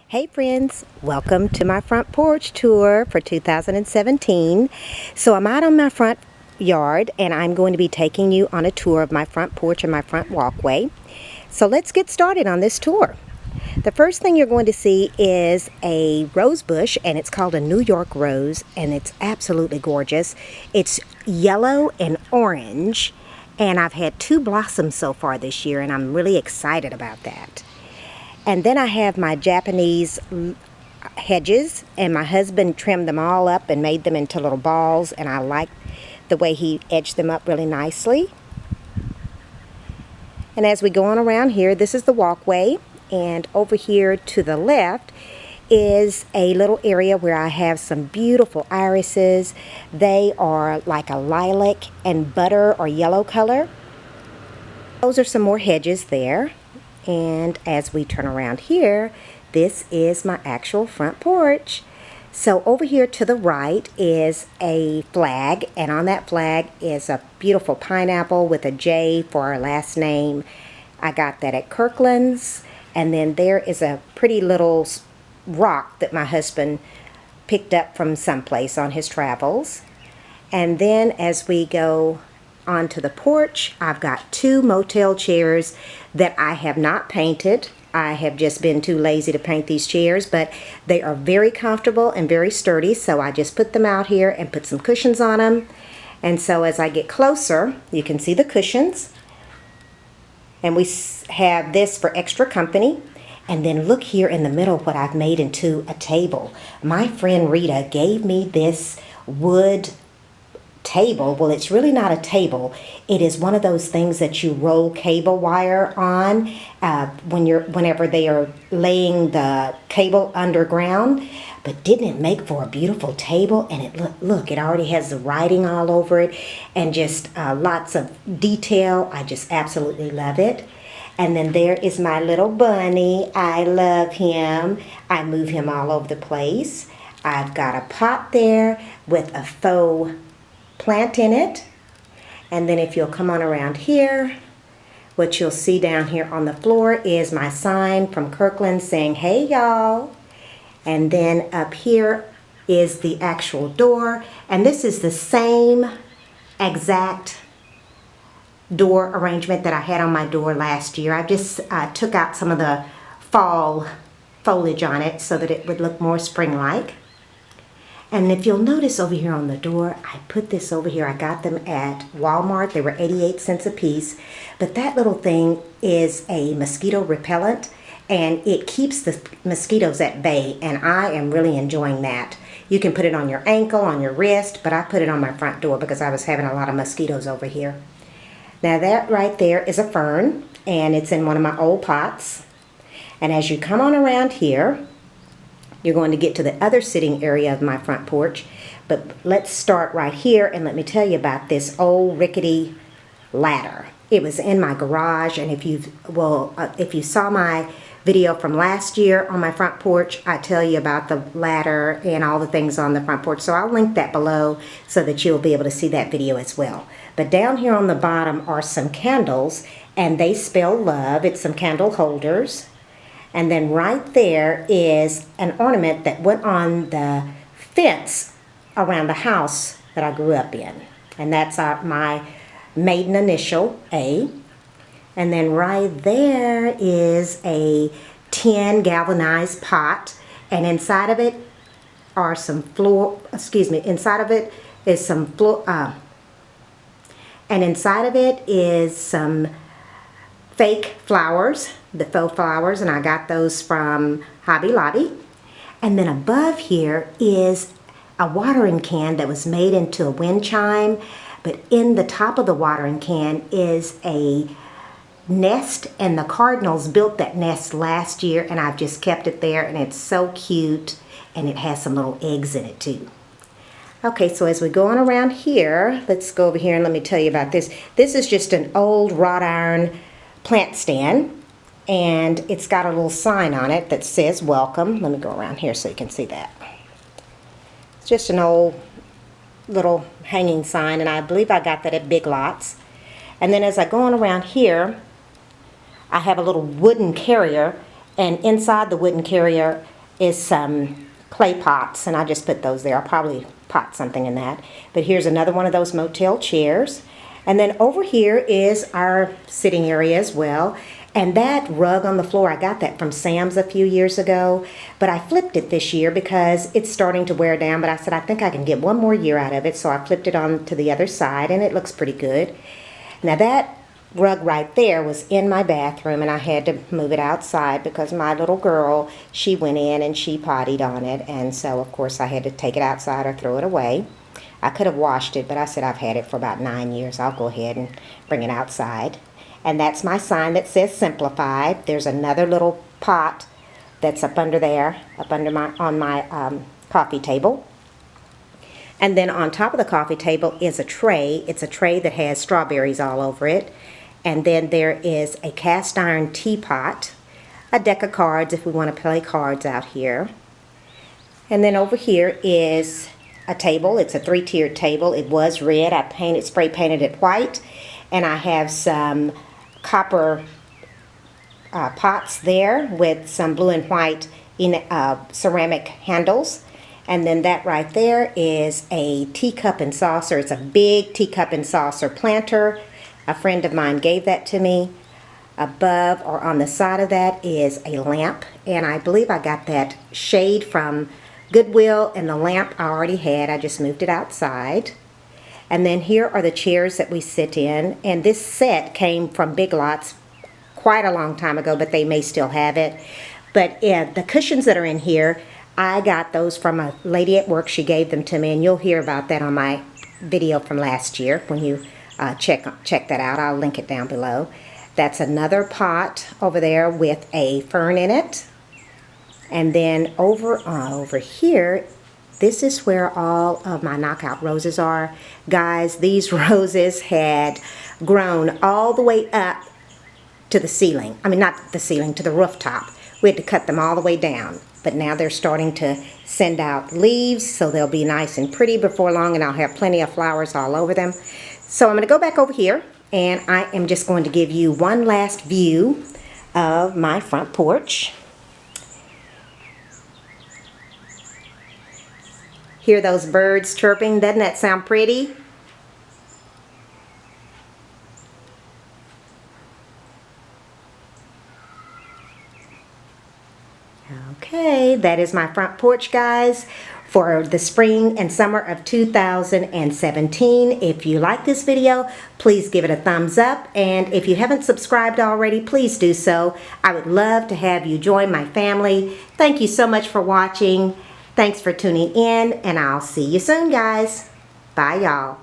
Hey friends, welcome to my front porch tour for 2017. So I'm out on my front yard and I'm going to be taking you on a tour of my front porch and my front walkway. So let's get started on this tour. The first thing you're going to see is a rose bush, and it's called a New York rose, and it's absolutely gorgeous. It's yellow and orange, and I've had 2 blossoms so far this year, and I'm really excited about that. And then I have my Japanese hedges, and my husband trimmed them all up and made them into little balls, and I like the way he edged them up really nicely. And as we go on around here, this is the walkway, and over here to the left is a little area where I have some beautiful irises. They are like a lilac and butter or yellow color. Those are some more hedges there. And as we turn around here, this is my actual front porch. So over here to the right is a flag, and on that flag is a beautiful pineapple with a J for our last name. I got that at Kirkland's. And then there is a pretty little rock that my husband picked up from someplace on his travels. And then as we go onto the porch, I've got 2 motel chairs that I have not painted. I have just been too lazy to paint these chairs, but they are very comfortable and very sturdy, so I just put them out here and put some cushions on them. And so as I get closer, you can see the cushions. And we have this for extra company. And then look here in the middle what I've made into a table. My friend Rita gave me this wood table. Well, it's really not a table. It is one of those things that you roll cable wire on whenever they are laying the cable underground. But didn't it make for a beautiful table? And it look, it already has the writing all over it and just lots of detail. I just absolutely love it. And then there is my little bunny. I love him. I move him all over the place. I've got a pot there with a faux plant in it. And then if you'll come on around here, what you'll see down here on the floor is my sign from Kirkland saying, "Hey y'all." And then up here is the actual door. And this is the same exact door arrangement that I had on my door last year. I just took out some of the fall foliage on it so that it would look more spring-like. And if you'll notice over here on the door, I put this over here. I got them at Walmart. They were 88 cents a piece. But that little thing is a mosquito repellent, and it keeps the mosquitoes at bay, and I am really enjoying that. You can put it on your ankle, on your wrist, but I put it on my front door because I was having a lot of mosquitoes over here. Now that right there is a fern, and it's in one of my old pots. And as you come on around here, you're going to get to the other sitting area of my front porch. But let's start right here and let me tell you about this old rickety ladder. It was in my garage, and if you saw my video from last year on my front porch, I tell you about the ladder and all the things on the front porch. So I'll link that below so that you'll be able to see that video as well. But down here on the bottom are some candles, and they spell love. It's some candle holders. And then right there is an ornament that went on the fence around the house that I grew up in. And that's my maiden initial, A. And then right there is a tin galvanized pot. And inside of it are some inside of it is some and inside of it is some fake flowers, the faux flowers, and I got those from Hobby Lobby. And then above here is a watering can that was made into a wind chime, but in the top of the watering can is a nest, and the cardinals built that nest last year, and I've just kept it there, and it's so cute, and it has some little eggs in it too. Okay, so as we go on around here, let's go over here and let me tell you about this. This is just an old wrought iron plant stand, and it's got a little sign on it that says welcome. Let me go around here so you can see that. It's just an old little hanging sign, and I believe I got that at Big Lots. And then as I go on around here, I have a little wooden carrier, and inside the wooden carrier is some clay pots, and I just put those there. I'll probably pot something in that. But here's another one of those motel chairs. And then over here is our sitting area as well. And that rug on the floor, I got that from Sam's a few years ago, but I flipped it this year because it's starting to wear down. But I said, I think I can get one more year out of it, so I flipped it on to the other side, and it looks pretty good. Now that rug right there was in my bathroom, and I had to move it outside because my little girl, she went in and she pottied on it, and so of course I had to take it outside or throw it away. I could have washed it, but I said I've had it for about 9 years. I'll go ahead and bring it outside. And that's my sign that says Simplified. There's another little pot that's up under there, up under my coffee table. And then on top of the coffee table is a tray. It's a tray that has strawberries all over it. And then there is a cast iron teapot, a deck of cards if we want to play cards out here. And then over here is a table. It's a 3-tiered table. It was red. I spray painted it white. And I have some copper pots there with some blue and white ceramic handles. And then that right there is a teacup and saucer. It's a big teacup and saucer planter. A friend of mine gave that to me. Above or on the side of that is a lamp, and I believe I got that shade from Goodwill, and the lamp I already had. I just moved it outside. And then here are the chairs that we sit in, and this set came from Big Lots quite a long time ago, but they may still have it. But the cushions that are in here, I got those from a lady at work. She gave them to me, and you'll hear about that on my video from last year when you check that out. I'll link it down below. That's another pot over there with a fern in it. And then over here, this is where all of my knockout roses are. Guys, these roses had grown all the way up to the ceiling. I mean, not the ceiling, to the rooftop. We had to cut them all the way down. But now they're starting to send out leaves, so they'll be nice and pretty before long, and I'll have plenty of flowers all over them. So I'm going to go back over here, and I am just going to give you one last view of my front porch. Hear those birds chirping? Doesn't that sound pretty? Okay, that is my front porch, guys, for the spring and summer of 2017. If you like this video, please give it a thumbs up. And if you haven't subscribed already, please do so. I would love to have you join my family. Thank you so much for watching. Thanks for tuning in, and I'll see you soon, guys. Bye, y'all.